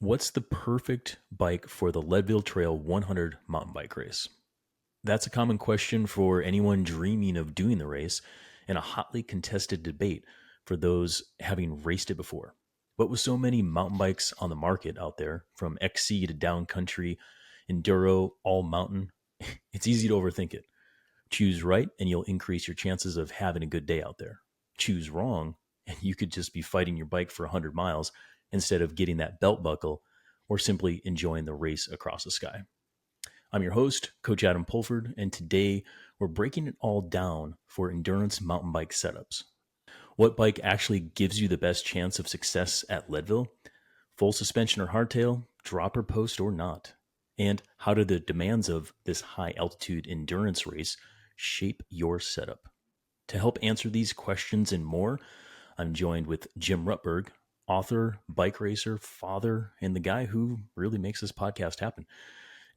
What's the perfect bike for the Leadville Trail 100 mountain bike race? That's a common question for anyone dreaming of doing the race and a hotly contested debate for those having raced it before. But with so many mountain bikes on the market out there, from XC to downcountry, enduro, all mountain, it's easy to overthink it. Choose right and you'll increase your chances of having a good day out there. Choose wrong and you could just be fighting your bike for 100 miles instead of getting that belt buckle or simply enjoying the race across the sky. I'm your host, Coach Adam Pulford, and today we're breaking it all down for endurance mountain bike setups. What bike actually gives you the best chance of success at Leadville? Full suspension or hardtail, dropper post or not? And how do the demands of this high altitude endurance race shape your setup? To help answer these questions and more, I'm joined with Jim Rutberg, author, bike racer, father, and the guy who really makes this podcast happen.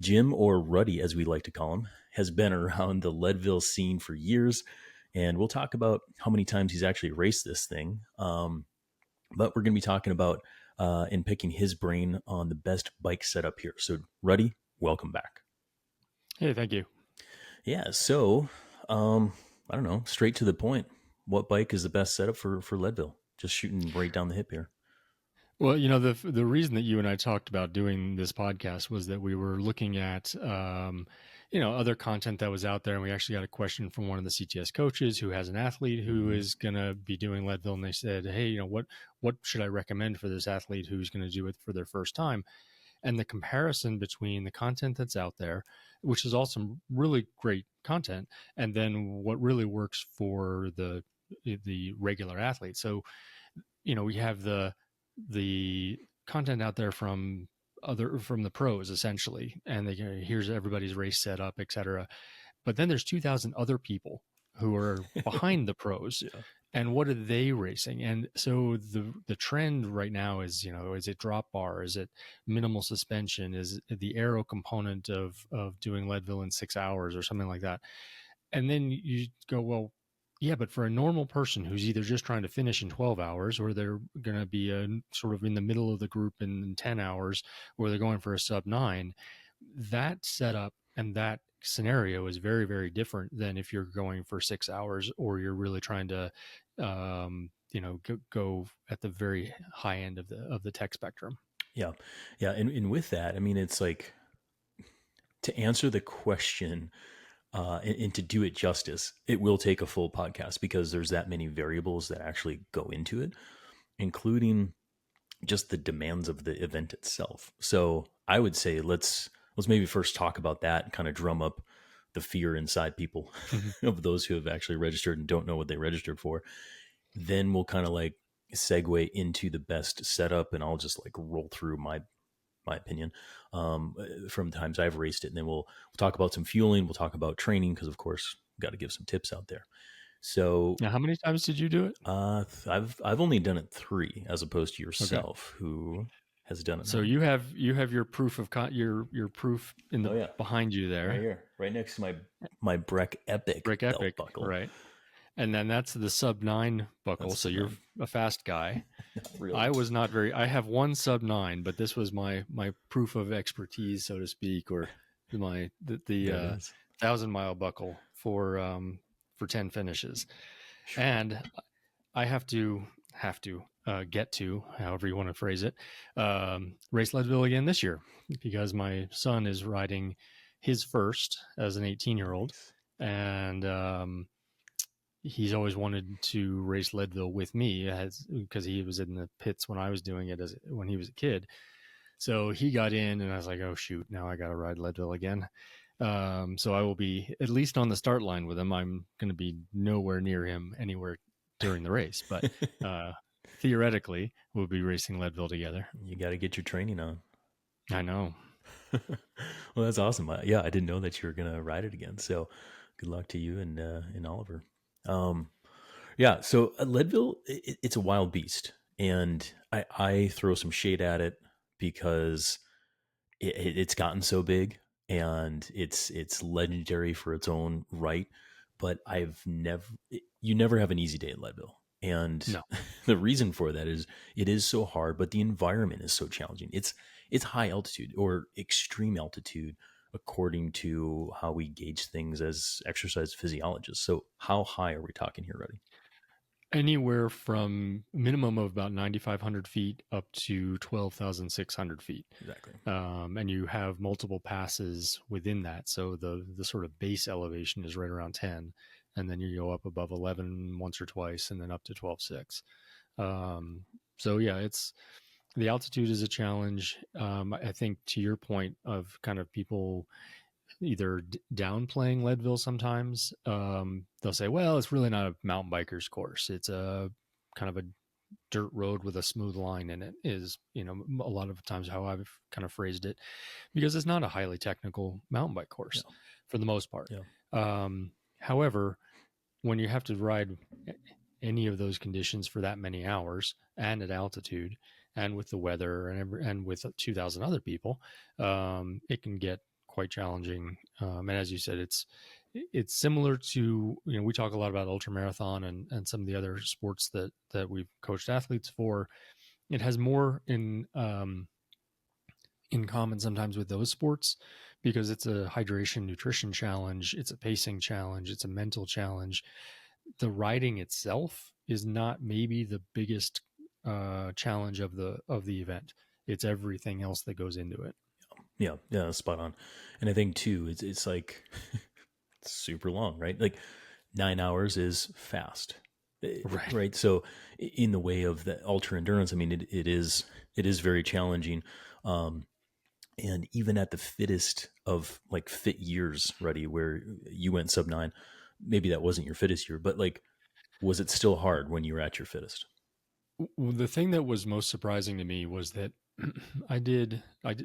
Jim, or Ruddy as we like to call him, has been around the Leadville scene for years, and we'll talk about how many times he's actually raced this thing. But we're going to be talking about and picking his brain on the best bike setup here. So, Ruddy, welcome back. Hey, thank you. Yeah, so I don't know, straight to the point. What bike is the best setup for Leadville? Just shooting right down the hip here. Well, the reason that you and I talked about doing this podcast was that we were looking at other content that was out there, and we actually got a question from one of the CTS coaches who has an athlete who is going to be doing Leadville, and they said, "Hey, what should I recommend for this athlete who's going to do it for their first time?" And the comparison between the content that's out there, which is all some really great content, and then what really works for the regular athlete. So, we have the content out there from the pros essentially, and here's everybody's race setup, etc. But then there's 2,000 other people who are behind the pros. Yeah. And what are they racing? And so the trend right now is, is it drop bar? Is it minimal suspension? Is it the aero component of doing Leadville in 6 hours or something like that? And then you go, well, yeah, but for a normal person who's either just trying to finish in 12 hours or they're going to be sort of in the middle of the group in 10 hours, or they're going for a sub 9, that setup and that scenario is very, very different than if you're going for 6 hours or you're really trying to, go at the very high end of the tech spectrum. Yeah. Yeah. And with that, I mean, it's like to answer the question and to do it justice, it will take a full podcast because there's that many variables that actually go into it, including just the demands of the event itself. So I would say let's maybe first talk about that and kind of drum up the fear inside people of those who have actually registered and don't know what they registered for. Then we'll kind of like segue into the best setup, and I'll just like roll through my opinion from times I've raced it, and then we'll talk about some fueling. We'll talk about training because, of course, got to give some tips out there. So, now, how many times did you do it? I've only done it 3, as opposed to yourself, who has done it. So you have your proof of your proof in the behind you there, right here, right next to my Breck Epic belt buckle, right? And then that's the sub 9 buckle. So you're a fast guy. Really. I was not very. I have one sub 9, but this was my proof of expertise, so to speak, or the 1,000-mile buckle for 10 finishes. Sure. And I have to get to, however you want to phrase it, race Leadville again this year because my son is riding his first as an 18-year-old, and he's always wanted to race Leadville with me because he was in the pits when I was doing it when he was a kid. So he got in, and I was like, oh shoot, now I got to ride Leadville again. So I will be at least on the start line with him. I'm going to be nowhere near him anywhere during the race, but theoretically we'll be racing Leadville together. You got to get your training on. I know. Well, that's awesome. Yeah, I didn't know that you were going to ride it again. So good luck to you and Oliver. Yeah, so Leadville, it's a wild beast, and I throw some shade at it because it's gotten so big and it's legendary for its own right. But you never have an easy day in Leadville, And No. the reason for that is it is so hard, but the environment is so challenging. It's high altitude or extreme altitude according to how we gauge things as exercise physiologists. So how high are we talking here, Ruddy? Anywhere from minimum of about 9,500 feet up to 12,600 feet. Exactly. And you have multiple passes within that. So the sort of base elevation is right around 10. And then you go up above 11 once or twice and then up to 12.6. So yeah, it's the altitude is a challenge. I think to your point of kind of people either downplaying Leadville sometimes. They'll say, well, it's really not a mountain biker's course. It's a kind of a dirt road with a smooth line in it is, a lot of times how I've kind of phrased it, because it's not a highly technical mountain bike course Yeah. for the most part. Yeah. However, when you have to ride any of those conditions for that many hours and at altitude and with the weather and with 2,000 other people, it can get quite challenging. And as you said, it's similar to, we talk a lot about ultramarathon and some of the other sports that we've coached athletes for. It has more in common sometimes with those sports because it's a hydration nutrition challenge, it's a pacing challenge, it's a mental challenge. The riding itself is not maybe the biggest challenge of the event. It's everything else that goes into it. Yeah. Yeah. Spot on. And I think too, it's like it's super long, right? Like 9 hours is fast. Right. Right. So in the way of the ultra endurance, I mean, it is very challenging. Um, and even at the fittest of like fit years, Ruddy, where you went sub 9, maybe that wasn't your fittest year, but like, was it still hard when you were at your fittest? The thing that was most surprising to me was that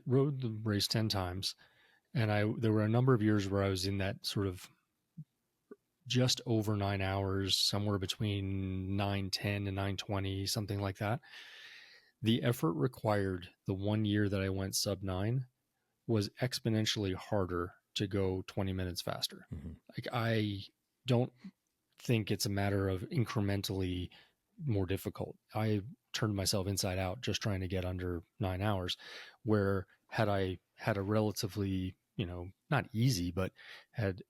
rode the race 10 times, and there were a number of years where I was in that sort of just over 9 hours, somewhere between 9:10 and 9:20, something like that. The effort required the 1 year that I went sub 9 was exponentially harder to go 20 minutes faster. Mm-hmm. Like, I don't think it's a matter of incrementally more difficult. I turned myself inside out just trying to get under 9 hours, where had I had a relatively, not easy, but had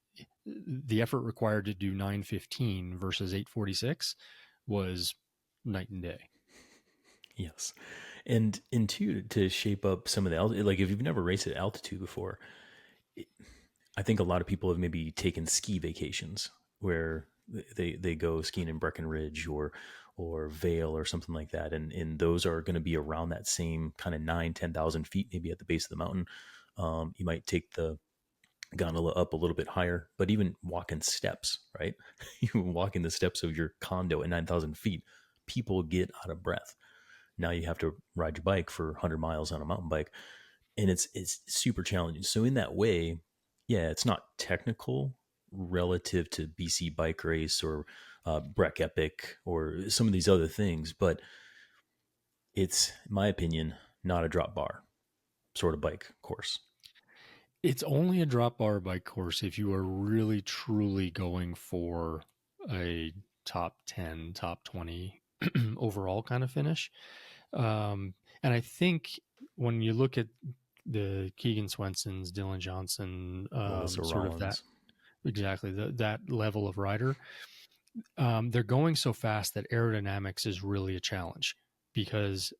the effort required to do 9:15 versus 8:46 was night and day. Yes. And two, to shape up some of the like if you've never raced at altitude before, I think a lot of people have maybe taken ski vacations where they go skiing in Breckenridge or Vale or something like that, and those are going to be around that same kind of 9-10,000 feet, maybe at the base of the mountain. You might take the gondola up a little bit higher, but even walking steps, right? You walking the steps of your condo at 9,000 feet, people get out of breath. Now you have to ride your bike for 100 miles on a mountain bike, and it's super challenging. So in that way, yeah, it's not technical relative to BC Bike Race or Breck Epic or some of these other things, but it's, in my opinion, not a drop bar sort of bike course. It's only a drop bar bike course if you are really truly going for a top 10, top 20 overall kind of finish. And I think when you look at the Keegan Swensons, Dylan Johnson, Alyssa sort of that, Rollins. exactly that level of rider, they're going so fast that aerodynamics is really a challenge because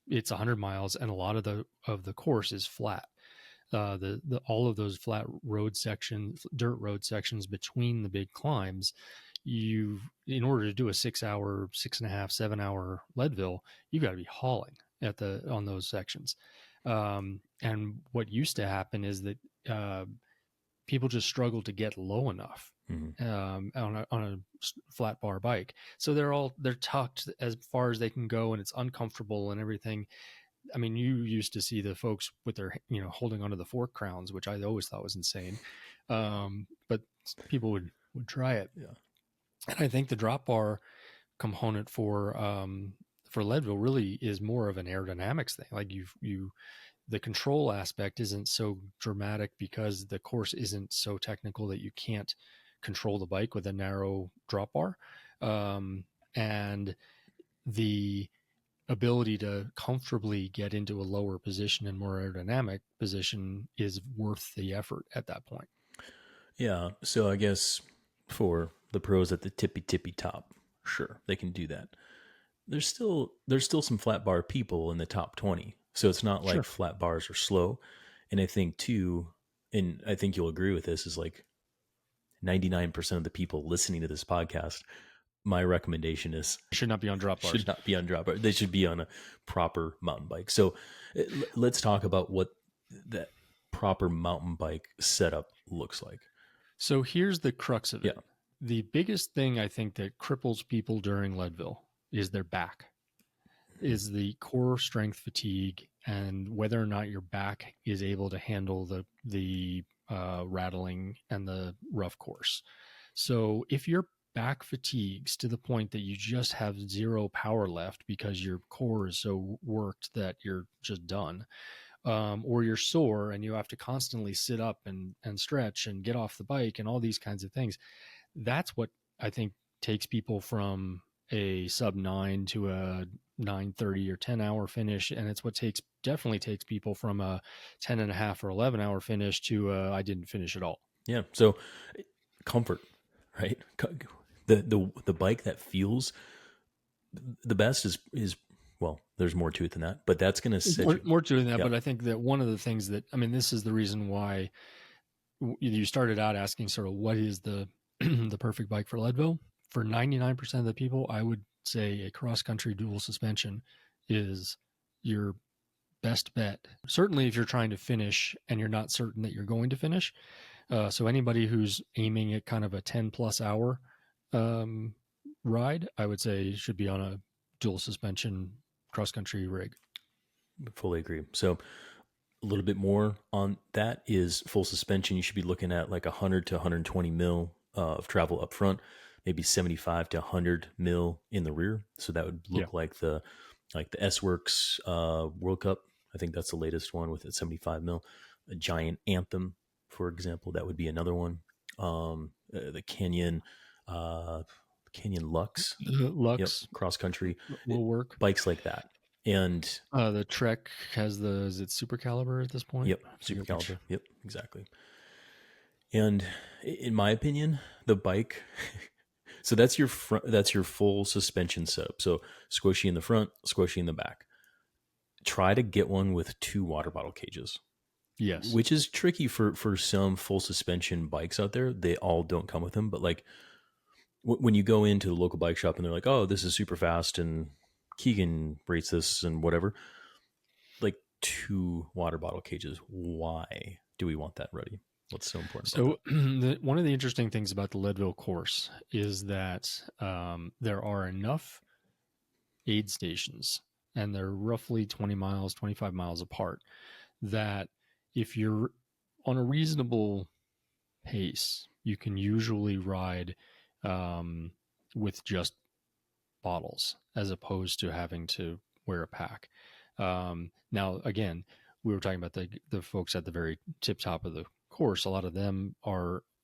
it's 100 miles and a lot of the course is flat. The all of those flat road sections, dirt road sections between the big climbs, in order to do a 6 hour, 6.5, 7 hour Leadville, you've got to be hauling on those sections. And what used to happen is that people just struggle to get low enough Mm-hmm. on a flat bar bike. So they're tucked as far as they can go, and it's uncomfortable and everything. I mean, you used to see the folks with their, holding onto the fork crowns, which I always thought was insane. But people would try it. Yeah. And I think the drop bar component for Leadville really is more of an aerodynamics thing. Like the control aspect isn't so dramatic because the course isn't so technical that you can't control the bike with a narrow drop bar. and the ability to comfortably get into a lower position and more aerodynamic position is worth the effort at that point. Yeah. So I guess for the pros at the tippy top, sure, they can do that. There's still some flat bar people in the top 20. So it's not like Sure. flat bars are slow. And I think too, and I think you'll agree with this, is like 99% of the people listening to this podcast, my recommendation is Should not be on drop bars. should not be on drop bar. They should be on a proper mountain bike. So let's talk about what that proper mountain bike setup looks like. So here's the crux of it. Yeah. The biggest thing I think that cripples people during Leadville is their back, is the core strength fatigue, and whether or not your back is able to handle the rattling and the rough course. So if your back fatigues to the point that you just have zero power left because your core is so worked that you're just done, or you're sore and you have to constantly sit up and stretch and get off the bike and all these kinds of things, that's what I think takes people from a sub 9 to a 9:30 or 10-hour finish, and it's what definitely takes people from a 10.5 or 11-hour finish to I didn't finish at all. Yeah. So comfort, right? The bike that feels the best is well, there's more to it than that, but that's going to set you. More to that, Yeah. but I think that one of the things that, I mean, this is the reason why you started out asking sort of what is the the perfect bike for Leadville. For 99% of the people, I would say a cross-country dual suspension is your best bet. Certainly if you're trying to finish and you're not certain that you're going to finish. So anybody who's aiming at kind of a 10 plus hour ride, I would say should be on a dual suspension cross-country rig. Fully agree. So a little bit more on that is full suspension. You should be looking at like 100 to 120 mil of travel up front, maybe 75 to 100 mil in the rear. So that would look like the S Works World Cup. I think that's the latest one with it 75 mil. A Giant Anthem, for example, that would be another one. The Canyon Lux, Lux cross country will work. bikes like that. And the Trek has is it Super Caliber at this point? Yep, Super Caliber. Yep, exactly. And in my opinion, the bike. So that's your that's your full suspension setup. So squishy in the front, squishy in the back. Try to get one with 2 water bottle cages. Yes, which is tricky for some full suspension bikes out there. They all don't come with them, but like when you go into the local bike shop and they're like, "Oh, this is super fast," and Keegan rates this and whatever, like 2 water bottle cages. Why do we want that ready? What's so important? So one of the interesting things about the Leadville course is that there are enough aid stations, and they're roughly 20 miles, 25 miles apart, that if you're on a reasonable pace, you can usually ride with just bottles as opposed to having to wear a pack. Now, again, we were talking about the folks at the very tip top of the course. A lot of them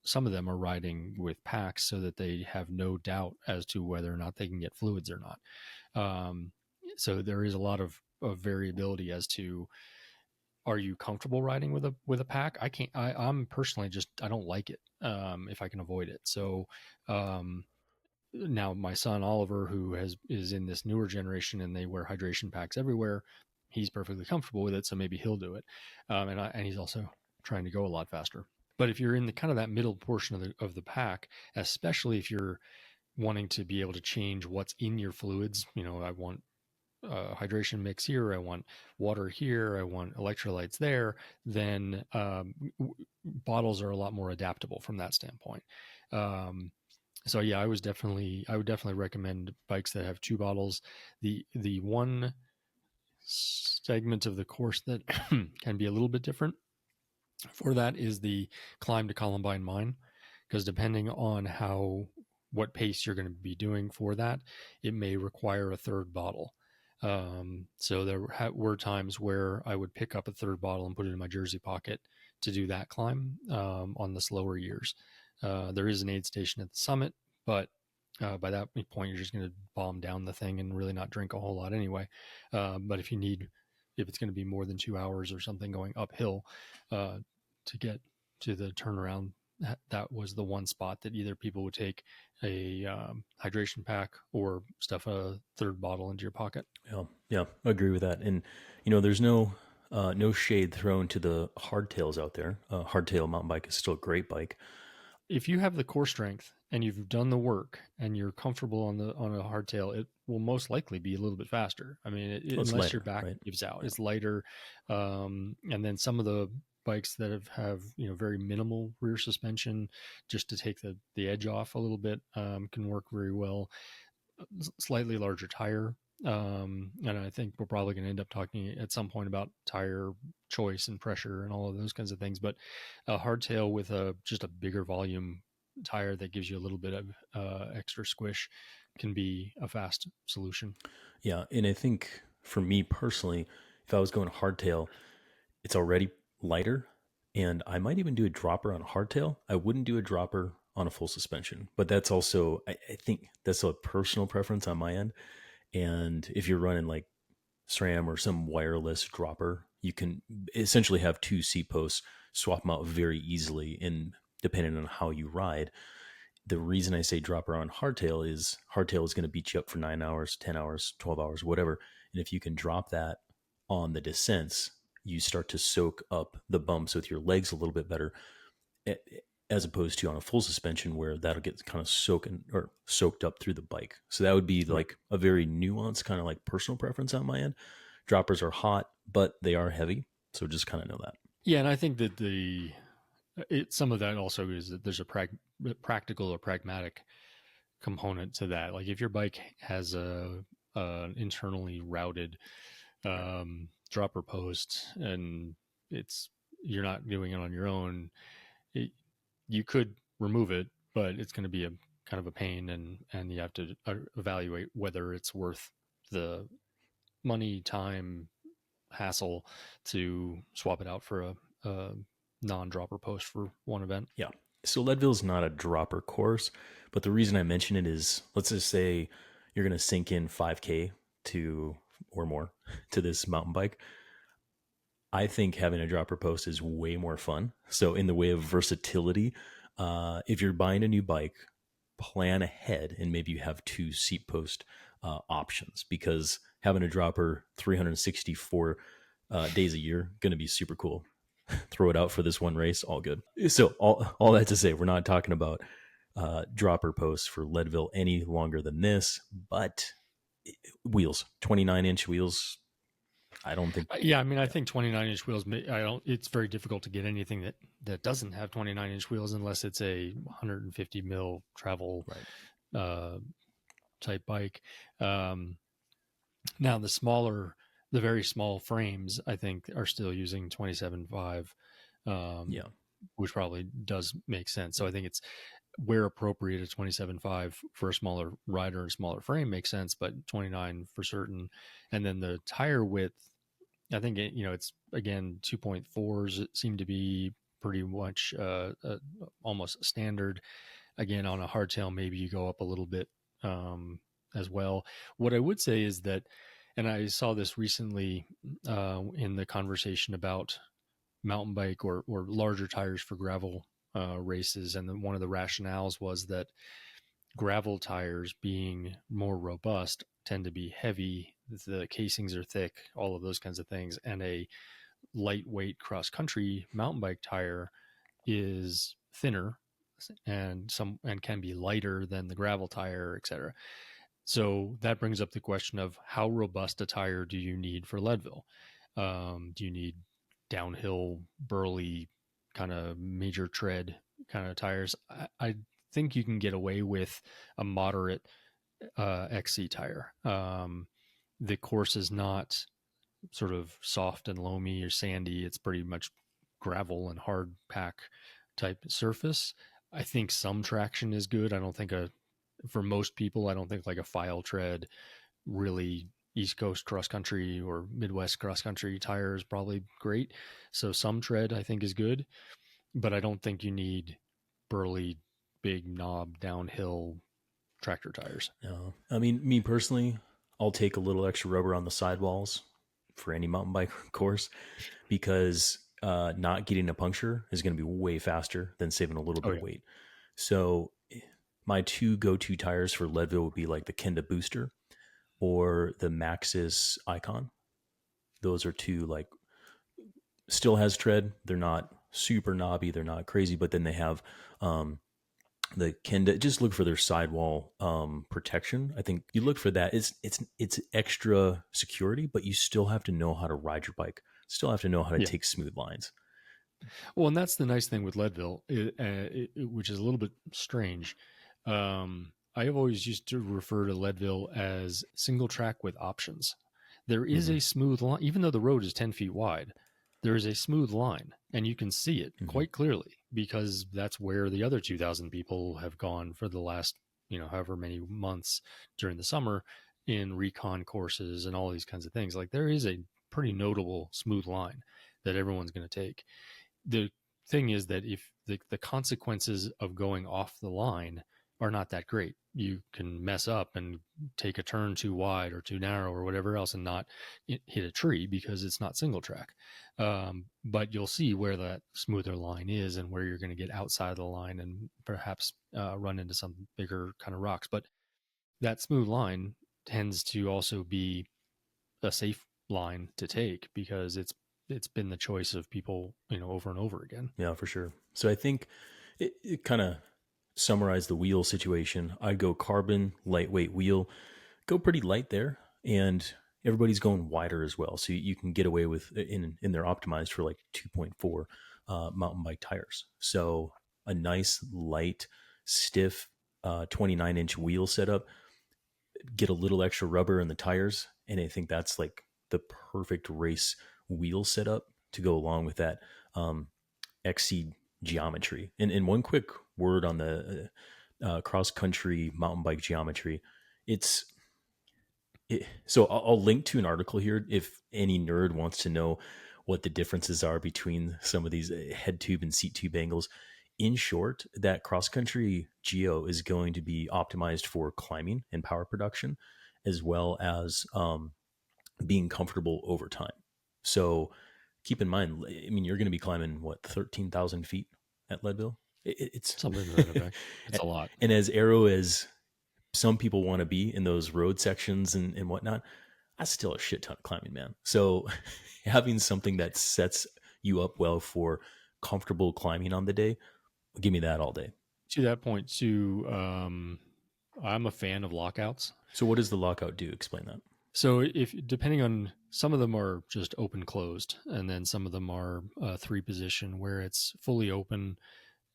some of them are riding with packs so that they have no doubt as to whether or not they can get fluids or not. So there is a lot of variability as to, are you comfortable riding with a pack? I'm personally I don't like it if I can avoid it. So now my son Oliver, who is in this newer generation and they wear hydration packs everywhere, he's perfectly comfortable with it. So maybe he'll do it. And he's also trying to go a lot faster. But if you're in the kind of that middle portion of the pack, especially if you're wanting to be able to change what's in your fluids, I want hydration mix here, I want water here, I want electrolytes there, then bottles are a lot more adaptable from that standpoint. So yeah, I would definitely recommend bikes that have 2 bottles. The one segment of the course that can be a little bit different for that is the climb to Columbine Mine, because depending on what pace you're going to be doing for that, it may require a 3rd bottle. So there were times where I would pick up a 3rd bottle and put it in my jersey pocket to do that climb on the slower years. There is an aid station at the summit, but By that point, you're just going to bomb down the thing and really not drink a whole lot anyway. But if it's going to be more than 2 hours or something going uphill to get to the turnaround, that was the one spot that either people would take a hydration pack or stuff a third bottle into your pocket. Yeah, yeah, I agree with that. And there's no shade thrown to the hardtails out there. Hardtail mountain bike is still a great bike. If you have the core strength and you've done the work and you're comfortable on a hardtail, it will most likely be a little bit faster. I mean, Well, it's unless your lighter, back right? gives out, Yeah, it's lighter. And then some of the bikes that have very minimal rear suspension, just to take the edge off a little bit, can work very well. Slightly larger tire. And I think we're probably going to end up talking at some point about tire choice and pressure and all of those kinds of things. But a hardtail with just a bigger volume tire that gives you a little bit of extra squish can be a fast solution. yeah. And I think for me personally, if I was going hardtail, it's already lighter, and I might even do a dropper on a hardtail. I wouldn't do a dropper on a full suspension, but that's also I think that's a personal preference on my end. And if you're running like SRAM or some wireless dropper, you can essentially have two seat posts, swap them out very easily, and depending on how you ride. The reason I say dropper on hardtail is going to beat you up for 9 hours, 10 hours, 12 hours, whatever. And if you can drop that on the descents, you start to soak up the bumps with your legs a little bit better, as opposed to on a full suspension where that'll get kind of soaked up through the bike. So that would be Right. like a very nuanced kind of like personal preference on my end. Droppers are hot, but they are heavy. So just kind of know that. Yeah, and I think that some of that also is that there's a practical or pragmatic component to that. Like if your bike has an internally routed Right. dropper post and you're not doing it on your own, it, you could remove it, but it's going to be a kind of a pain, and you have to evaluate whether it's worth the money, time, hassle to swap it out for a non-dropper post for one event. Yeah. So Leadville is not a dropper course, but the reason I mention it is, let's just say you're going to sink in 5K to or more to this mountain bike. I think having a dropper post is way more fun. So in the way of versatility, if you're buying a new bike, plan ahead and maybe you have two seat post options, because having a dropper 364 days a year going to be super cool. Throw it out for this one race, all good. So all that to say, we're not talking about dropper posts for Leadville any longer than this, but wheels, 29-inch wheels. I don't think. Yeah, I mean, I Yeah, think 29-inch wheels. I don't. It's very difficult to get anything that doesn't have 29-inch wheels unless it's a 150 mil travel right. uh, type bike. Um, Now the very small frames, I think, are still using 27.5, um, Yeah, which probably does make sense. So I think it's where appropriate, a 27.5 for a smaller rider and smaller frame makes sense, but 29 for certain. And then the tire width, I think it's again 2.4s seem to be pretty much almost standard. Again, on a hardtail, maybe you go up a little bit as well. What I would say is that, and I saw this recently in the conversation about mountain bike or larger tires for gravel races, and then one of the rationales was that gravel tires being more robust tend to be heavy, the casings are thick, all of those kinds of things, and a lightweight cross country mountain bike tire is thinner and can be lighter than the gravel tire, etc. So that brings up the question of how robust a tire do you need for Leadville? Do you need downhill, burly, kind of major tread kind of tires? I think you can get away with a moderate XC tire. The course is not sort of soft and loamy or sandy. It's pretty much gravel and hard pack type surface. I think some traction is good. I don't think for most people, I don't think like a file tread, really East Coast cross country or Midwest cross country tire is probably great. So some tread I think is good, but I don't think you need burly, big knob downhill tractor tires. No, I mean, me personally, I'll take a little extra rubber on the sidewalls for any mountain bike course because not getting a puncture is going to be way faster than saving a little Oh bit of yeah. weight. So my two go-to tires for Leadville would be like the Kenda Booster or the Maxxis Icon. Those are two, like, still has tread. They're not super knobby. They're not crazy, but then they have um, the Kenda. Just look for their sidewall protection. I think you look for that. It's extra security, but you still have to know how to ride your bike. Still have to know how to Yeah. take smooth lines. Well, and that's the nice thing with Leadville, which is a little bit strange. I have always used to refer to Leadville as single track with options. There is Mm-hmm. a smooth line, even though the road is 10 feet wide, there is a smooth line, and you can see it Mm-hmm. quite clearly because that's where the other 2,000 people have gone for the last, however many months during the summer in recon courses and all these kinds of things. Like there is a pretty notable smooth line that everyone's going to take. The thing is that if the consequences of going off the line are not that great, you can mess up and take a turn too wide or too narrow or whatever else and not hit a tree because it's not single track. But you'll see where that smoother line is and where you're going to get outside of the line and perhaps run into some bigger kind of rocks. But that smooth line tends to also be a safe line to take because it's been the choice of people, over and over again. Yeah, for sure. So I think it kind of summarized the wheel situation. I'd go carbon lightweight wheel, go pretty light there, and everybody's going wider as well. So you can get away with in they're optimized for like 2.4 mountain bike tires. So a nice light, stiff 29-inch wheel setup. Get a little extra rubber in the tires, and I think that's like the perfect race wheel setup to go along with that XC geometry. And one quick word on the cross country mountain bike geometry. It's so I'll link to an article here if any nerd wants to know what the differences are between some of these head tube and seat tube angles. In short, that cross country geo is going to be optimized for climbing and power production, as well as being comfortable over time. So keep in mind, I mean, you're going to be climbing what 13,000 feet at Leadville. It's Something to that effect. It's a lot. and as arrow as some people want to be in those road sections and whatnot, that's still a shit ton of climbing, man. So having something that sets you up well for comfortable climbing on the day, give me that all day. To that point, too, I'm a fan of lockouts. So what does the lockout do? Explain that. So if depending on some of them are just open closed, and then some of them are three position where it's fully open,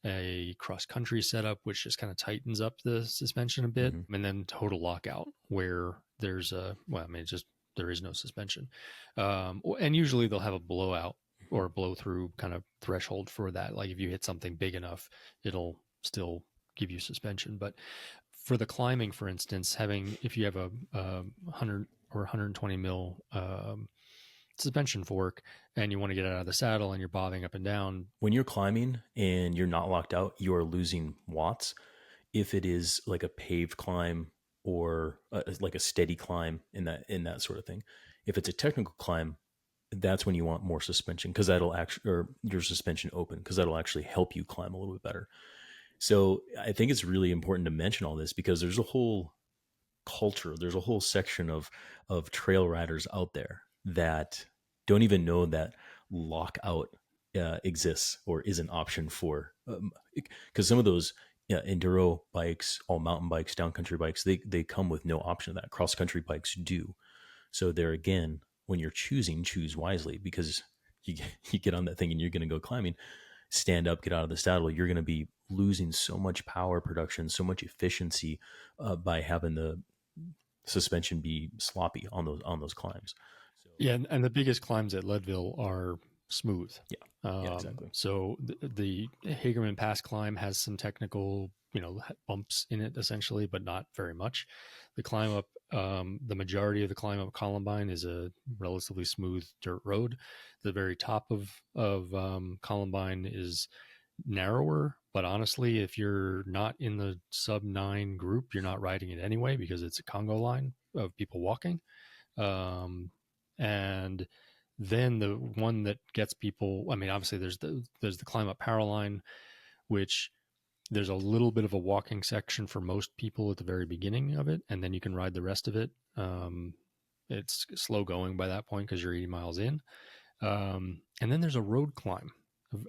a cross country setup which just kind of tightens up the suspension a bit, Mm-hmm. and then total lockout where there's just there is no suspension, and usually they'll have a blowout or a blow through kind of threshold for that. Like if you hit something big enough, it'll still give you suspension. But for the climbing, for instance, if you have a 100 or 120 mil suspension fork and you want to get out of the saddle and you're bobbing up and down. When you're climbing and you're not locked out, you are losing watts. If it is like a paved climb or like a steady climb in that sort of thing, if it's a technical climb, that's when you want more suspension because that'll actually, or your suspension open because that'll actually help you climb a little bit better. So I think it's really important to mention all this because there's a whole culture, there's a whole section of trail riders out there that don't even know that lockout exists or is an option for because some of those enduro bikes, all mountain bikes, downcountry bikes, they come with no option of that. Cross country bikes do. So there again, when you're choosing, choose wisely because you you get on that thing and you're going to go climbing, stand up, get out of the saddle. You're going to be losing so much power production, so much efficiency by having the suspension be sloppy on those climbs. So Yeah, and the biggest climbs at Leadville are smooth. yeah, yeah, exactly. So the Hagerman Pass climb has some technical, bumps in it essentially, but not very much. The climb up, the majority of the climb up Columbine is a relatively smooth dirt road. The very top of Columbine is narrower, but honestly, if you're not in the sub 9 group, you're not riding it anyway because it's a Congo line of people walking. And then the one that gets people, I mean, obviously there's the climb up power line, which there's a little bit of a walking section for most people at the very beginning of it, and then you can ride the rest of it. It's slow going by that point because you're 80 miles in. And then there's a road climb,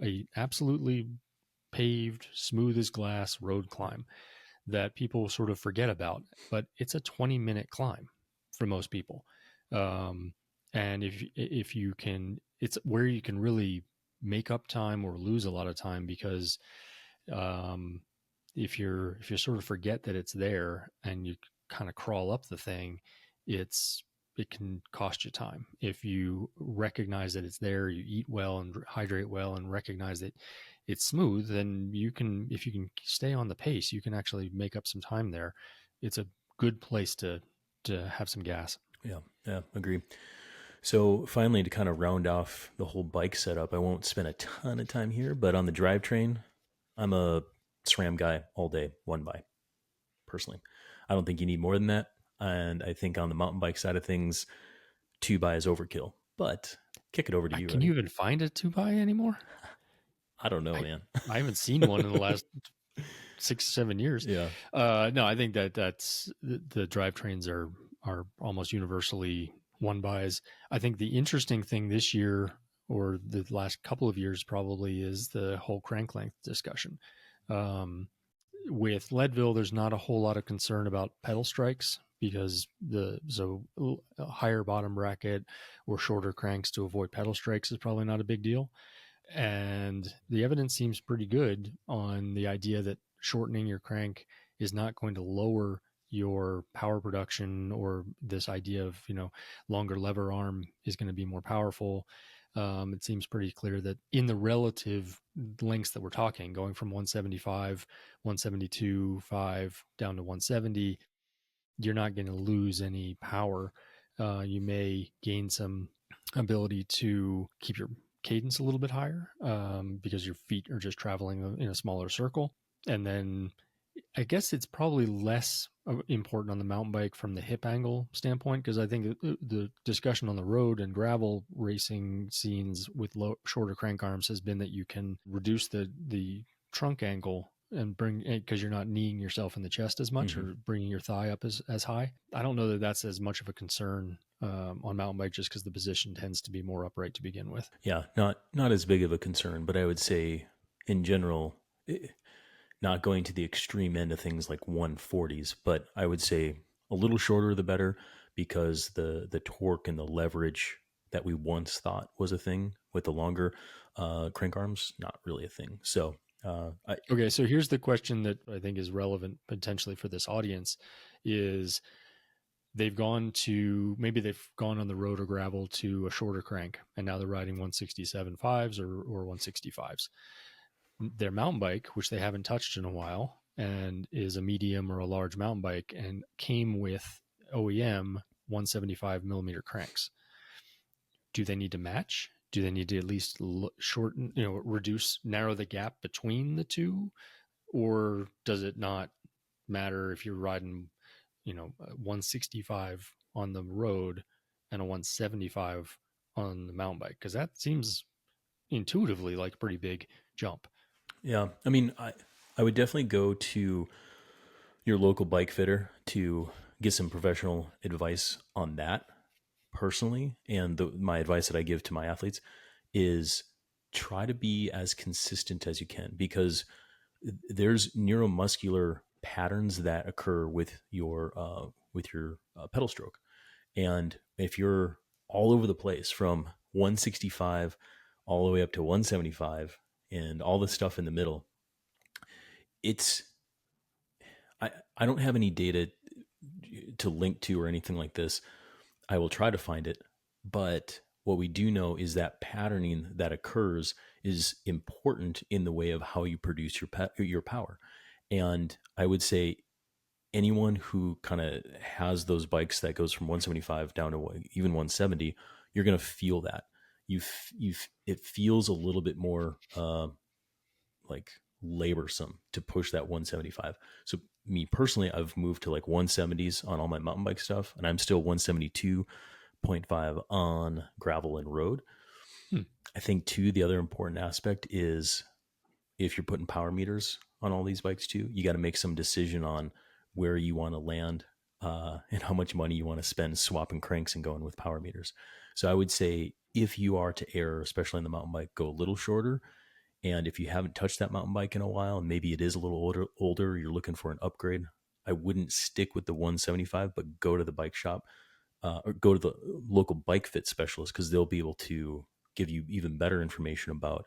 a absolutely paved, smooth as glass road climb that people sort of forget about, but it's a 20-minute climb for most people. Um, and if you can, it's where you can really make up time or lose a lot of time because um, if you sort of forget that it's there and you kind of crawl up the thing, it can cost you time. If you recognize that it's there, you eat well and hydrate well, and recognize that it's smooth, then you can, if you can stay on the pace, you can actually make up some time there. It's a good place to have some gas. Yeah, yeah, agree. So finally, to kind of round off the whole bike setup, I won't spend a ton of time here, but on the drivetrain, I'm a SRAM guy all day, one by personally. I don't think you need more than that. And I think on the mountain bike side of things, two by is overkill. But kick it over to you, Can you Eddie. even find a 2 by anymore? I don't know, I man. I haven't seen one in the last 6 7 years. Yeah. No, I think that's the drivetrains are almost universally one buys. I think the interesting thing this year or the last couple of years probably is the whole crank length discussion. Um, with Leadville, there's not a whole lot of concern about pedal strikes because a higher bottom bracket or shorter cranks to avoid pedal strikes is probably not a big deal. And the evidence seems pretty good on the idea that shortening your crank is not going to lower your power production, or this idea of, longer lever arm is going to be more powerful. It seems pretty clear that in the relative lengths that we're talking, going from 175, 172, 5 down to 170, you're not going to lose any power. You may gain some ability to keep your cadence a little bit higher because your feet are just traveling in a smaller circle. And then I guess it's probably less important on the mountain bike from the hip angle standpoint, because I think the discussion on the road and gravel racing scenes with shorter crank arms has been that you can reduce the trunk angle and bring, because you're not kneeing yourself in the chest as much Mm-hmm. or bringing your thigh up as high. I don't know that that's as much of a concern on mountain bike, just because the position tends to be more upright to begin with. Yeah, not as big of a concern, but I would say in general, not going to the extreme end of things like 140s, but I would say a little shorter the better, because the torque and the leverage that we once thought was a thing with the longer crank arms, not really a thing. So Okay, so here's the question that I think is relevant potentially for this audience is maybe they've gone on the road or gravel to a shorter crank, and now they're riding 167 fives or 165s. Their mountain bike, which they haven't touched in a while and is a medium or a large mountain bike, and came with OEM 175 millimeter cranks. Do they need to match? Do they need to at least shorten, narrow the gap between the two? Or does it not matter if you're riding, 165 on the road and a 175 on the mountain bike? Because that seems intuitively like a pretty big jump. yeah, I mean, I would definitely go to your local bike fitter to get some professional advice on that personally. And my advice that I give to my athletes is try to be as consistent as you can, because there's neuromuscular patterns that occur with your pedal stroke. And if you're all over the place from 165 all the way up to 175 and all the stuff in the middle, it's I don't have any data to link to or anything like this. I will try to find it, but what we do know is that patterning that occurs is important in the way of how you produce your power. And I would say anyone who kind of has those bikes that goes from 175 down to even 170, you're going to feel that. It feels a little bit more like laborsome to push that 175. So me personally, I've moved to like 170s on all my mountain bike stuff, and I'm still 172.5 on gravel and road. Hmm. I think too, the other important aspect is if you're putting power meters on all these bikes too, you got to make some decision on where you want to land and how much money you want to spend swapping cranks and going with power meters. So I would say if you are to err, especially on the mountain bike, go a little shorter. And if you haven't touched that mountain bike in a while, and maybe it is a little older, you're looking for an upgrade, I wouldn't stick with the 175, but go to the bike shop or go to the local bike fit specialist because they'll be able to give you even better information about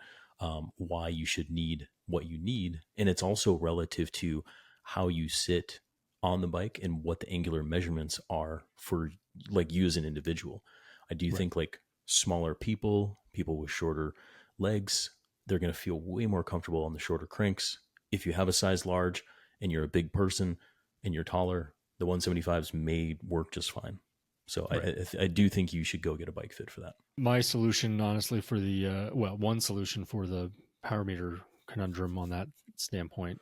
why you should need what you need. And it's also relative to how you sit on the bike and what the angular measurements are for like you as an individual. I do Right. think like smaller people with shorter legs, they're going to feel way more comfortable on the shorter cranks. If you have a size large and you're a big person and you're taller, the 175s may work just fine. So Right. I do think you should go get a bike fit for that. My solution, honestly, for the one solution for the power meter conundrum on that standpoint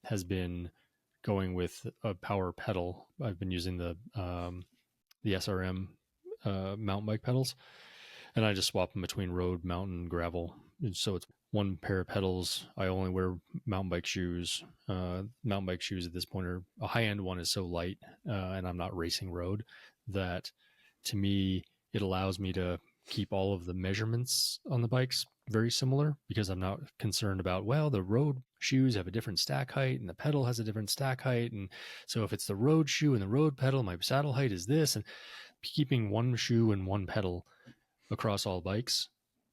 has been going with a power pedal. I've been using the SRM mountain bike pedals, and I just swap them between road, mountain, gravel. And so it's one pair of pedals. I only wear mountain bike shoes. Mountain bike shoes at this point are a high end one is so light, and I'm not racing road that to me it allows me to keep all of the measurements on the bikes very similar because I'm not concerned about, well, the road shoes have a different stack height and the pedal has a different stack height. And so if it's the road shoe and the road pedal, my saddle height is this. And keeping one shoe and one pedal across all bikes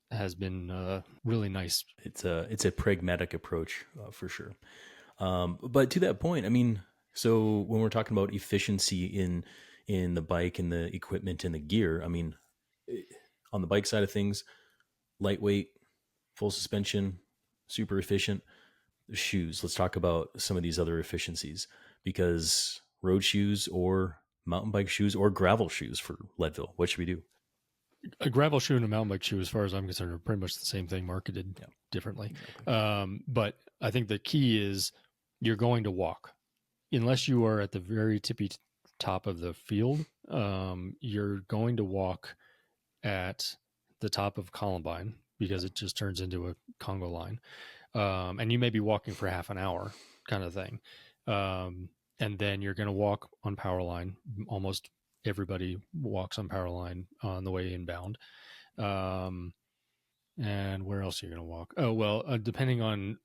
has been really nice. It's a pragmatic approach for sure. But to that point, I mean, so when we're talking about efficiency in the bike and the equipment and the gear, I mean, on the bike side of things, lightweight, full suspension, super efficient. Shoes. Let's talk about some of these other efficiencies because road shoes or mountain bike shoes or gravel shoes for Leadville. What should we do? A gravel shoe and a mountain bike shoe, as far as I'm concerned, are pretty much the same thing, marketed Yeah, differently. exactly. But I think the key is you're going to walk. Unless you are at the very tippy top of the field, you're going to walk at the top of Columbine because it just turns into a Congo line. And you may be walking for half an hour kind of thing. And then you're going to walk on power line. Almost everybody walks on power line on the way inbound. And where else are you going to walk? Oh, well, depending on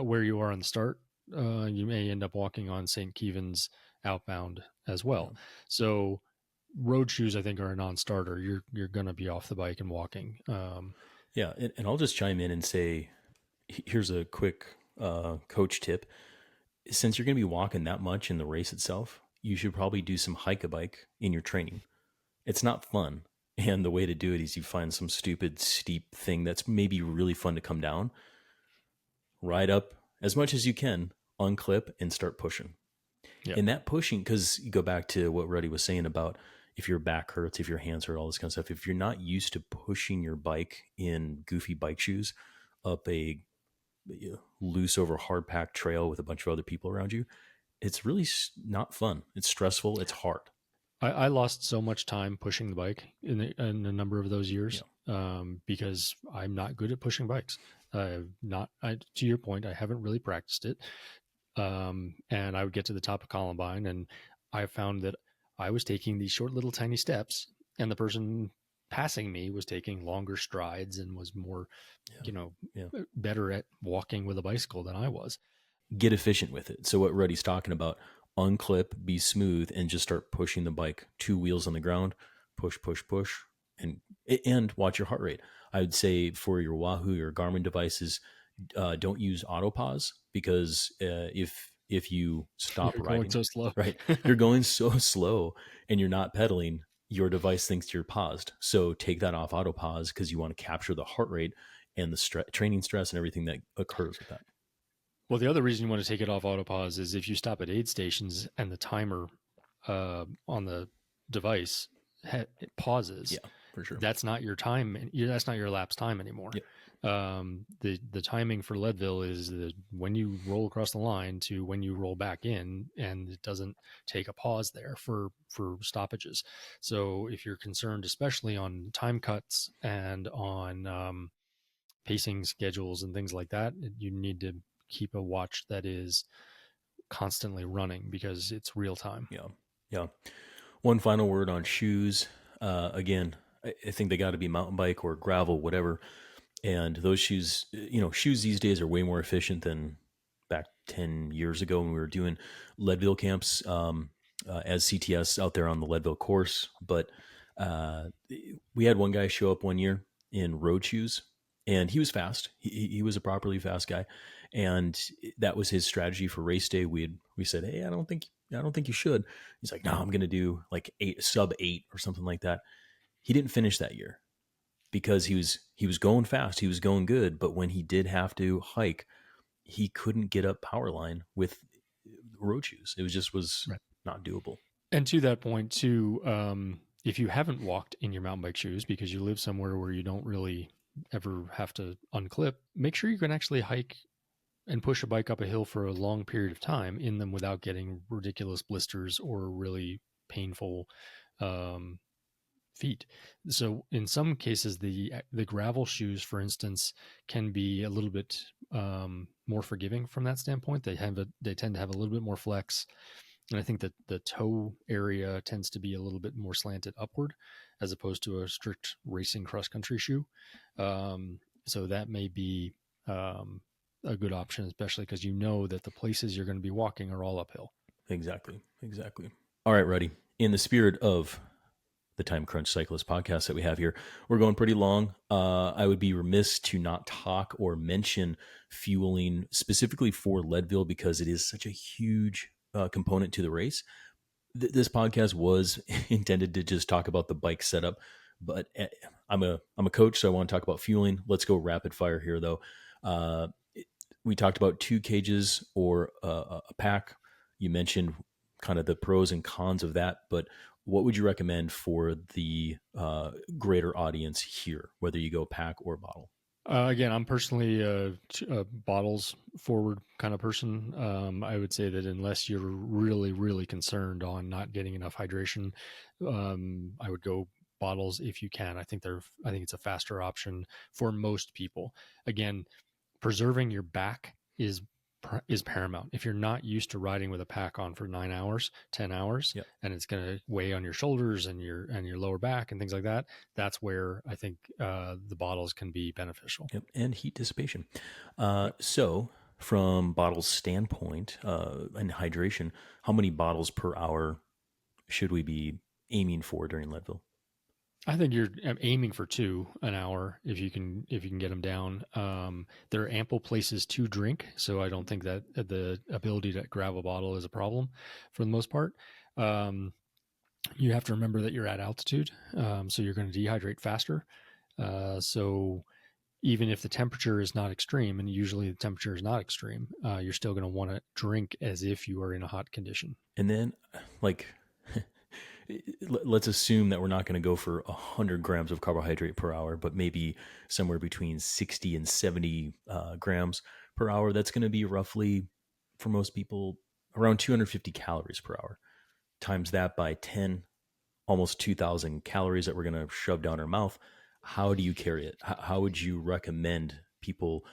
where you are on the start, you may end up walking on St. Kevin's outbound as well. Yeah. So road shoes, I think, are a non-starter. You're going to be off the bike and walking. Yeah, and I'll just chime in and say, here's a quick coach tip. Since you're going to be walking that much in the race itself, you should probably do some hike a bike in your training. It's not fun. And the way to do it is you find some stupid, steep thing that's maybe really fun to come down, ride up as much as you can, unclip, and start pushing. Yeah. And that pushing, because you go back to what Ruddy was saying about if your back hurts, if your hands hurt, all this kind of stuff. If you're not used to pushing your bike in goofy bike shoes up a loose over hard packed trail with a bunch of other people around you, it's really not fun. It's stressful. It's hard. I lost so much time pushing the bike in a number of those years Yeah. because I'm not good at pushing bikes. To your point, I haven't really practiced it. And I would get to the top of Columbine, and I found that I was taking these short little tiny steps, and the person passing me was taking longer strides and was more, Yeah. Yeah. better at walking with a bicycle than I was. Get efficient with it. So what Ruddy's talking about, unclip, be smooth, and just start pushing the bike, two wheels on the ground, push, push, push, and watch your heart rate. I would say for your Wahoo, your Garmin devices, don't use auto pause because if you stop You're going riding, so slow. right, you're going so slow and you're not pedaling, your device thinks you're paused. So take that off auto pause because you want to capture the heart rate and the training stress and everything that occurs with that. Well, the other reason you want to take it off auto pause is if you stop at aid stations and the timer on the device it pauses, Yeah. for sure. that's not your time. That's not your elapsed time anymore. Yep. The timing for Leadville is when you roll across the line to when you roll back in, and it doesn't take a pause there for stoppages. So if you're concerned, especially on time cuts and on pacing schedules and things like that, you need to keep a watch that is constantly running because it's real time. Yeah. Yeah. One final word on shoes. Again, I think they got to be mountain bike or gravel, whatever. And those shoes, shoes these days are way more efficient than back 10 years ago when we were doing Leadville camps as CTS out there on the Leadville course. But uh, we had one guy show up one year in road shoes, and he was fast. He was a properly fast guy, and that was his strategy for race day. We said, hey, I don't think you should. He's like, no, I'm going to do like sub 8 or something like that. He didn't finish that year because he was going fast, he was going good, but when he did have to hike, he couldn't get up power line with road shoes. It was Right. not doable. And to that point, too, if you haven't walked in your mountain bike shoes because you live somewhere where you don't really ever have to unclip, make sure you can actually hike and push a bike up a hill for a long period of time in them without getting ridiculous blisters or really painful um, feet. So in some cases, the gravel shoes, for instance, can be a little bit more forgiving from that standpoint. They tend to have a little bit more flex, and I think that the toe area tends to be a little bit more slanted upward, as opposed to a strict racing cross country shoe. So that may be a good option, especially because you know that the places you're going to be walking are all uphill. Exactly. All right, Ruddy. In the spirit of the Time Crunch Cyclist podcast that we have here, we're going pretty long. I would be remiss to not talk or mention fueling specifically for Leadville because it is such a huge component to the race. This podcast was intended to just talk about the bike setup, but I'm a coach, so I want to talk about fueling. Let's go rapid fire here, though. Uh, we talked about 2 cages or a pack. You mentioned kind of the pros and cons of that, but what would you recommend for the greater audience here, whether you go pack or bottle? Again, I'm personally a bottles forward kind of person. I would say that unless you're really, really concerned on not getting enough hydration, I would go bottles if you can. I think it's a faster option for most people. Again, preserving your back is paramount. If you're not used to riding with a pack on for 9 hours, 10 hours, Yep. and it's going to weigh on your shoulders and your lower back and things like that, that's where I think the bottles can be beneficial. Yep. And heat dissipation. Yep. So from bottles standpoint and hydration, how many bottles per hour should we be aiming for during Leadville? I think you're aiming for 2 an hour if you can get them down. There are ample places to drink, so I don't think that the ability to grab a bottle is a problem for the most part. You have to remember that you're at altitude, so you're going to dehydrate faster. So even if the temperature is not extreme, and usually the temperature is not extreme, you're still going to want to drink as if you are in a hot condition. And then, like, let's assume that we're not going to go for 100 grams of carbohydrate per hour, but maybe somewhere between 60 and 70 grams per hour. That's going to be roughly, for most people, around 250 calories per hour. Times that by 10, almost 2,000 calories that we're going to shove down our mouth. How do you carry it? How would you recommend people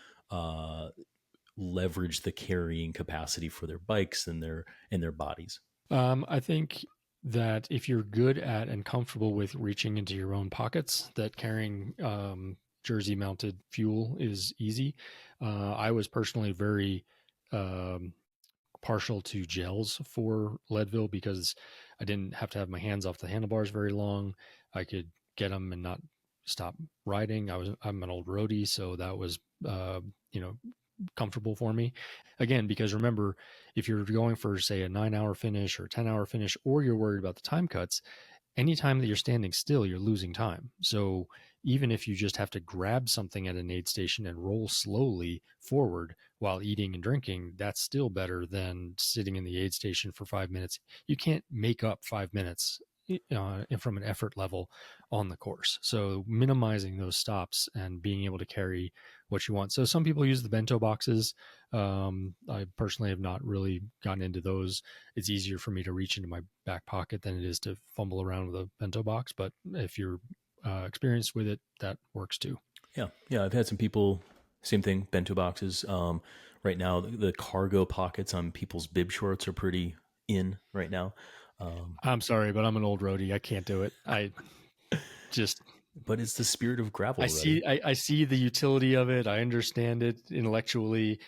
leverage the carrying capacity for their bikes and their bodies? I think that if you're good at and comfortable with reaching into your own pockets, that carrying jersey mounted fuel is easy. I was personally very partial to gels for Leadville because I didn't have to have my hands off the handlebars very long. I could get them and not stop riding. I'm an old roadie, so that was comfortable for me. Again, because remember, if you're going for say a 9-hour finish or 10-hour finish, or you're worried about the time cuts, anytime that you're standing still, you're losing time. So even if you just have to grab something at an aid station and roll slowly forward while eating and drinking, that's still better than sitting in the aid station for 5 minutes. You can't make up 5 minutes from an effort level on the course. So minimizing those stops and being able to carry what you want. So some people use the bento boxes. I personally have not really gotten into those. It's easier for me to reach into my back pocket than it is to fumble around with a bento box. But if you're experienced with it, that works too. Yeah. I've had some people, same thing, bento boxes. Right now, the cargo pockets on people's bib shorts are pretty in right now. I'm sorry, but I'm an old roadie. I can't do it. I just But it's the spirit of I gravel, see Ruddy. I see the utility of it. I understand it intellectually.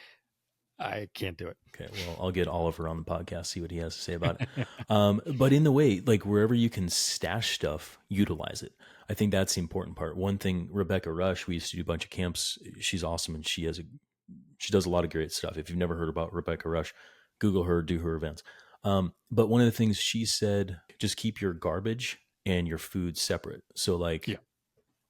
I can't do Okay, well, I'll get Oliver on the podcast, see what he has to say about it. it. But in the way, like wherever you can stash stuff, utilize it. I think that's the important part. One thing, Rebecca Rush, we used to do a bunch of camps. She's awesome, and she does a lot of great stuff. If you've never heard about Rebecca Rush, Google her, do her events. But one of the things she said, just keep your garbage and your food separate. So like Yeah,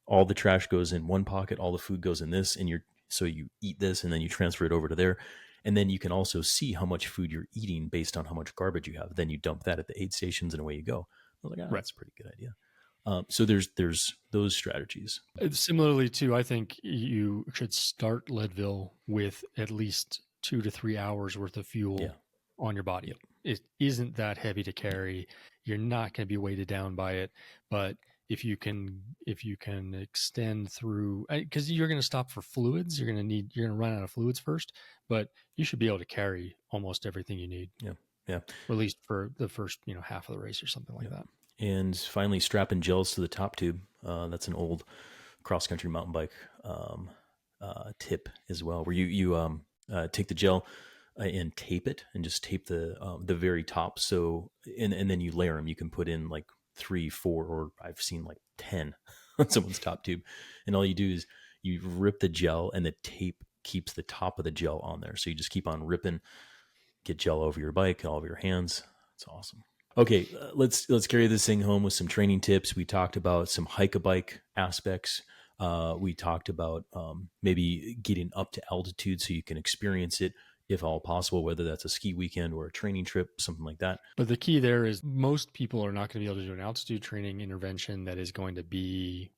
all the trash goes in one pocket, all the food goes in this, and so you eat this and then you transfer it over to there. And then you can also see how much food you're eating based on how much garbage you have. Then you dump that at the aid stations and away you go. I was like, right. that's a pretty good idea. So there's those strategies. Similarly, too, I think you should start Leadville with at least 2 to 3 hours worth of Yeah. fuel on your body. Yep. It isn't that heavy to carry. You're not going to be weighted down by it, but if you can extend through, because you're going to stop for fluids, you're going to run out of fluids first, but you should be able to carry almost everything you need, Yeah. Yeah. or at least for the first half of the race or something like Yeah. that. And finally, strapping gels to the top tube. That's an old cross country mountain bike tip as well, where you take the gel and tape it, and just tape the very top. So and then you layer them. You can put in like 3, 4, or I've seen like 10 on someone's top tube, and all you do is you rip the gel, and the tape keeps the top of the gel on there. So you just keep on ripping, get gel over your bike, all over your hands. It's awesome. Okay, let's carry this thing home with some training tips. We talked about some hike a bike aspects. We talked about maybe getting up to altitude so you can experience it if all possible, whether that's a ski weekend or a training trip, something like that. But the key there is most people are not going to be able to do an altitude training intervention that is going to be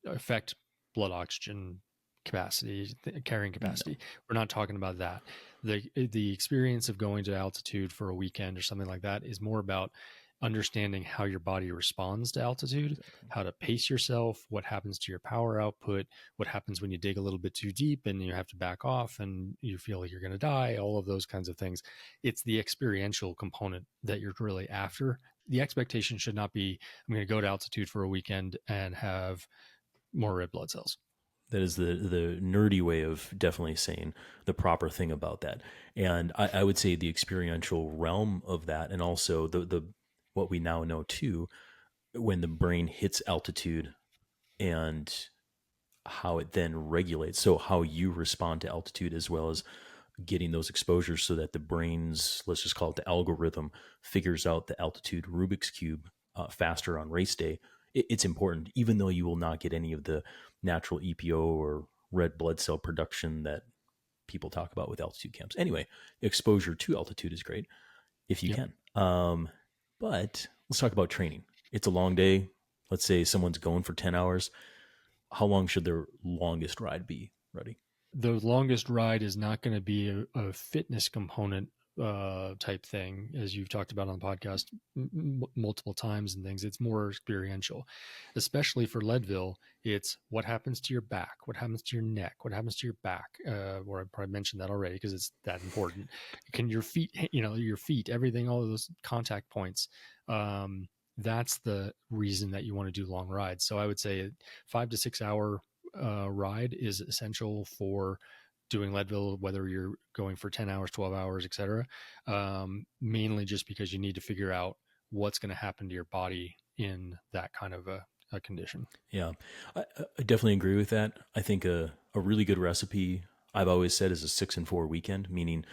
affect blood oxygen capacity, carrying capacity. No, We're not talking about that. The experience of going to altitude for a weekend or something like that is more about understanding how your body responds to altitude, exactly. how to pace yourself, what happens to your power output, what happens when you dig a little bit too deep and you have to back off and you feel like you're going to die, all of those kinds of things. It's the experiential component that you're really after. The expectation should not be, I'm going to go to altitude for a weekend and have more red blood cells. That is the nerdy way of definitely saying the proper thing about that. And I would say the experiential realm of that, and also the what we now know too, when the brain hits altitude and how it then regulates. So how you respond to altitude, as well as getting those exposures, so that the brain's, let's just call it the algorithm, figures out the altitude Rubik's cube faster on race day. It's important, even though you will not get any of the natural EPO or red blood cell production that people talk about with altitude camps. Anyway, exposure to altitude is great if you Yep. can. But let's talk about training. It's a long day. Let's say someone's going for 10 hours. How long should their longest ride be, Ruddy? The longest ride is not going to be a fitness component type thing, as you've talked about on the podcast multiple times and things. It's more experiential, especially for Leadville. It's what happens to your back, what happens to your neck, what happens to your back. Or I probably mentioned that already because it's that important. Can your feet, your feet, everything, all of those contact points. That's the reason that you want to do long rides. So I would say a 5 to 6 hour ride is essential for doing Leadville, whether you're going for 10 hours, 12 hours, etc. Mainly just because you need to figure out what's going to happen to your body in that kind of a condition. Yeah, I definitely agree with that. I think a really good recipe, I've always said, is a 6 and 4 weekend, meaning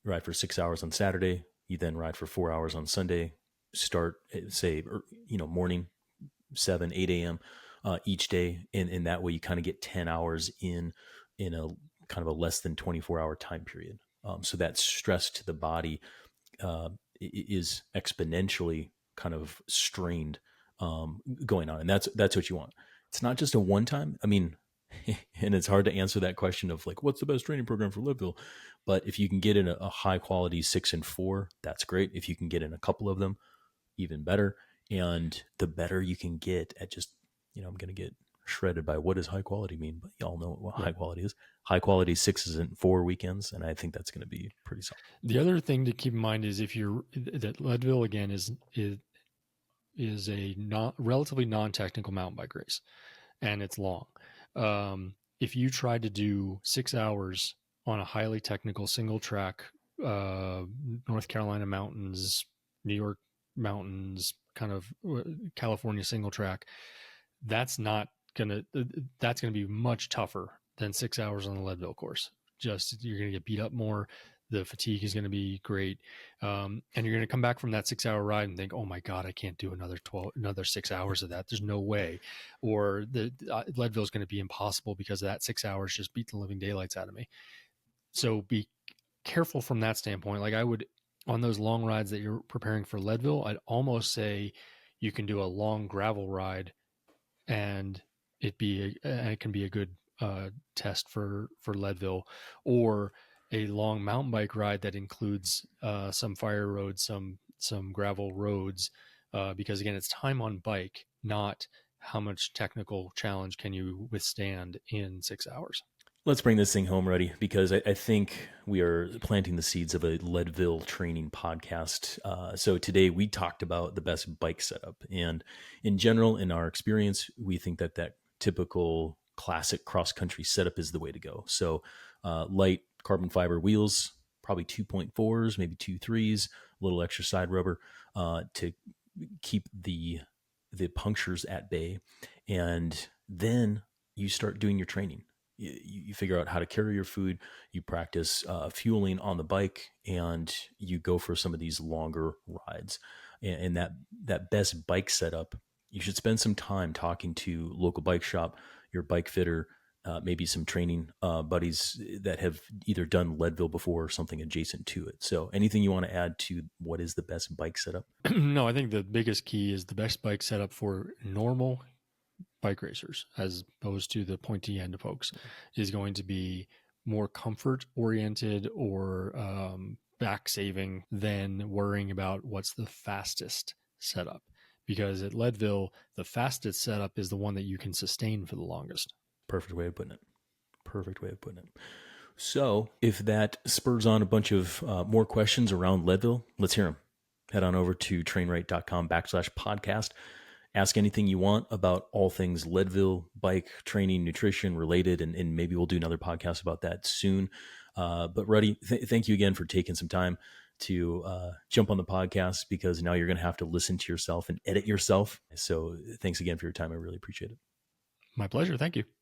you ride for 6 hours on Saturday, you then ride for 4 hours on Sunday, start at, say, morning, 7, 8 a.m. Each day. And that way you kind of get 10 hours in a kind of a less than 24-hour time period. So that stress to the body is exponentially kind of strained going on, and that's what you want. It's not just a one time. I mean, and it's hard to answer that question of like, what's the best training program for Leadville? But if you can get in a high quality 6 and 4, that's great. If you can get in a couple of them, even better. And the better you can get at just, I'm going to get shredded by what does high quality mean, but y'all know what high Right. quality is. High quality 6 and 4 weekends, and I think that's going to be pretty solid. The other thing to keep in mind is if you're that Leadville again is a relatively non-technical mountain bike race, and it's long. If you try to do 6 hours on a highly technical single track, North Carolina mountains, New York mountains, kind of California single track, that's not gonna that's gonna be much tougher than 6 hours on the Leadville course. Just you're gonna get beat up more. The fatigue is going to be great, and you're going to come back from that 6 hour ride and think, "Oh my God, I can't do another 6 hours of that. There's no way." Or the Leadville is going to be impossible because of that 6 hours just beat the living daylights out of me. So be careful from that standpoint. Like I would on those long rides that you're preparing for Leadville, I'd almost say you can do a long gravel ride and it can be a good test for Leadville, or a long mountain bike ride that includes some fire roads, some gravel roads, because again, it's time on bike, not how much technical challenge can you withstand in 6 hours. Let's bring this thing home, Ruddy, because I think we are planting the seeds of a Leadville training podcast. So today we talked about the best bike setup. And in general, in our experience, we think that typical classic cross country setup is the way to go. So light carbon fiber wheels, probably 2.4s, maybe 2.3s, a little extra side rubber to keep the punctures at bay. And then you start doing your training. You figure out how to carry your food, you practice fueling on the bike, and you go for some of these longer rides. And that best bike setup, you should spend some time talking to local bike shop, your bike fitter, maybe some training buddies that have either done Leadville before or something adjacent to it. So anything you want to add to what is the best bike setup? No, I think the biggest key is the best bike setup for normal bike racers, as opposed to the pointy end folks, is going to be more comfort oriented or back saving than worrying about what's the fastest setup. Because at Leadville, the fastest setup is the one that you can sustain for the longest. Perfect way of putting it. Perfect way of putting it. So, if that spurs on a bunch of more questions around Leadville, let's hear them. Head on over to trainright.com/podcast. Ask anything you want about all things Leadville, bike, training, nutrition related, and maybe we'll do another podcast about that soon. But Ruddy, thank you again for taking some time to jump on the podcast, because now you're going to have to listen to yourself and edit yourself. So thanks again for your time. I really appreciate it. My pleasure. Thank you.